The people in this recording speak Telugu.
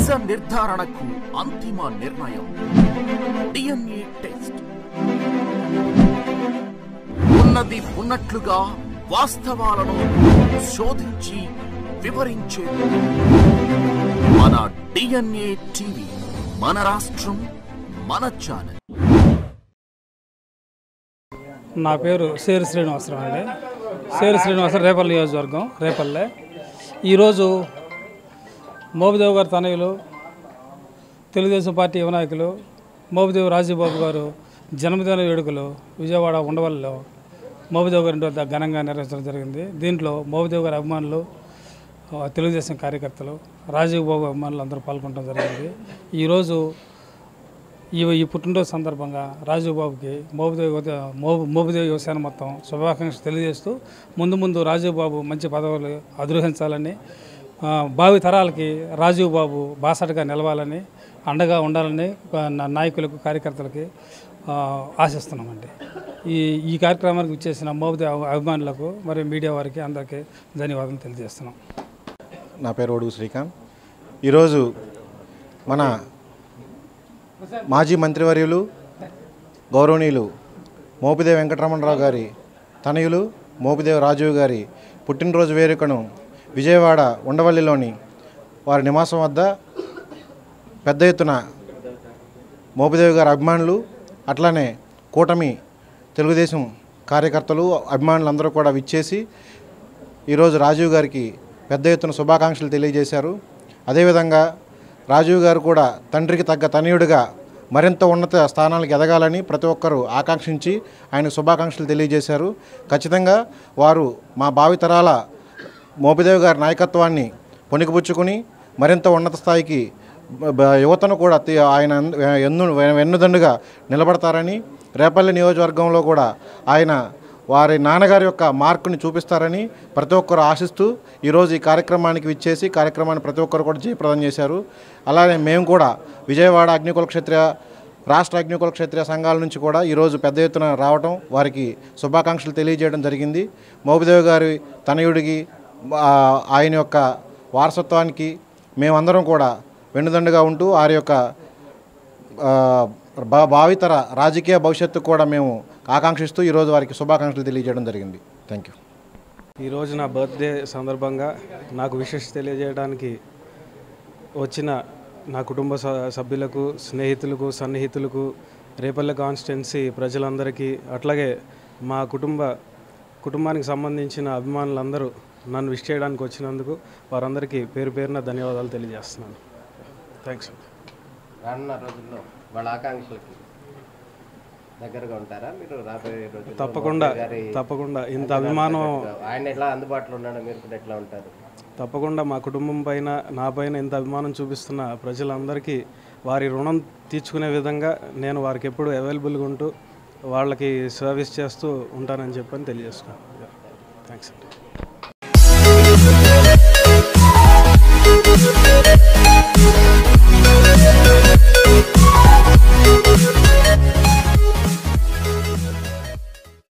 నిజ నిర్ధారణకు అంతిమ నిర్ణయం డిఎన్ఏ టెస్ట్. ఉన్నది ఉన్నట్లుగా వాస్తవాలను శోధించి వివరించేది మన డిఎన్ఏ టీవీ. మన రాష్ట్రం, మన ఛానల్. నా పేరు సేరు శ్రీనివాసరావు అండి. సేరు శ్రీనివాసరావు, రేపల్లి నియోజకవర్గం, రేపల్లె. ఈరోజు మోపిదేవి గారి తనయులు, తెలుగుదేశం పార్టీ యువ నాయకులు మోపిదేవి రాజీబాబు గారు జన్మదిన వేడుకలు విజయవాడ ఉండవల్లిలో మోపిదేవి గారి వద్ద ఘనంగా నిర్వహించడం జరిగింది. దీంట్లో మోపిదేవి గారి అభిమానులు, తెలుగుదేశం కార్యకర్తలు, రాజీబాబు అభిమానులు అందరూ పాల్గొనడం జరిగింది. ఈరోజు ఈ పుట్టినరోజు సందర్భంగా రాజీవ్బాబుకి మోపిదేవి యువసేన మొత్తం శుభాకాంక్షలు తెలియజేస్తూ ముందు రాజీవ్బాబు మంచి పదవులు అధిరోహించాలని, భావి తరాలకి రాజీవ్బాబు బాసటగా నిలవాలని, అండగా ఉండాలని నాయకులకు, కార్యకర్తలకి ఆశిస్తున్నామండి. ఈ కార్యక్రమానికి ఇచ్చేసిన మోపిదేవి అభిమానులకు మరియు మీడియా వారికి అందరికీ ధన్యవాదాలు తెలియజేస్తున్నాం. నా పేరు ఒడుగు శ్రీకాంత్. ఈరోజు మన మాజీ మంత్రివర్యులు గౌరవనీయులు మోపిదేవి వెంకటరమణరావు గారి తనయులు మోపిదేవి రాజీవ్ గారి పుట్టినరోజు వేడుకను విజయవాడ ఉండవల్లిలోని వారి నివాసం వద్ద పెద్ద ఎత్తున మోపిదేవి గారి అభిమానులు, అట్లానే కూటమి తెలుగుదేశం కార్యకర్తలు, అభిమానులు అందరూ కూడా విచ్చేసి ఈరోజు రాజీవ్ గారికి పెద్ద ఎత్తున శుభాకాంక్షలు తెలియజేశారు. అదేవిధంగా రాజీవ్ గారు కూడా తండ్రికి తగ్గ తనయుడిగా మరింత ఉన్నత స్థానాలకు ఎదగాలని ప్రతి ఒక్కరూ ఆకాంక్షించి ఆయన శుభాకాంక్షలు తెలియజేశారు. ఖచ్చితంగా వారు మా భావితరాల మోపిదేవి గారి నాయకత్వాన్ని పొనికిపుచ్చుకుని మరింత ఉన్నత స్థాయికి యువతను కూడా ఆయన వెన్నుదండుగా నిలబడతారని, రేపల్లి నియోజకవర్గంలో కూడా ఆయన వారి నాన్నగారి యొక్క మార్కుని చూపిస్తారని ప్రతి ఒక్కరు ఆశిస్తూ ఈరోజు ఈ కార్యక్రమానికి విచ్చేసి కార్యక్రమాన్ని ప్రతి ఒక్కరు కూడా జయప్రదం చేశారు. అలానే మేము కూడా విజయవాడ అగ్నికుల క్షత్రియ, రాష్ట్ర అగ్నికుల క్షత్రియ సంఘాల నుంచి కూడా ఈరోజు పెద్ద ఎత్తున రావడం, వారికి శుభాకాంక్షలు తెలియజేయడం జరిగింది. మోపిదేవి గారి తనయుడికి, ఆయన యొక్క వారసత్వానికి మేమందరం కూడా వెన్నుదండుగా ఉంటూ వారి యొక్క భావితర రాజకీయ భవిష్యత్తు కూడా మేము ఆకాంక్షిస్తూ ఈరోజు వారికి శుభాకాంక్షలు తెలియజేయడం జరిగింది. Thank you. ఈరోజు నా బర్త్డే సందర్భంగా నాకు విషెస్ తెలియజేయడానికి వచ్చిన నా కుటుంబ సభ్యులకు, స్నేహితులకు, సన్నిహితులకు, రేపల్లె కాన్స్టిట్యున్సీ ప్రజలందరికీ, అట్లాగే మా కుటుంబానికి సంబంధించిన అభిమానులందరూ నన్ను విష్ చేయడానికి వచ్చినందుకు వారందరికీ పేరు పేరున ధన్యవాదాలు తెలియజేస్తున్నాను. థ్యాంక్స్. రానున్న రోజుల్లో వాళ్ళ ఆకాంక్షలకి దగ్గరగా ఉంటారా మీరు? రాబోయే రోజుల్లో తప్పకుండా ఇంత అభిమానం, ఆయన ఎట్లా అందుబాటులో ఉన్నాడో మీరు కూడా ఎట్లా ఉంటారు? తప్పకుండా మా కుటుంబం పైన, నా పైన ఇంత అభిమానం చూపిస్తున్న ప్రజలందరికీ వారి రుణం తీర్చుకునే విధంగా నేను వారికి ఎప్పుడు అవైలబుల్గా ఉంటూ వాళ్ళకి సర్వీస్ చేస్తూ ఉంటానని చెప్పని తెలియజేస్తున్నాను. థ్యాంక్స్ అండి.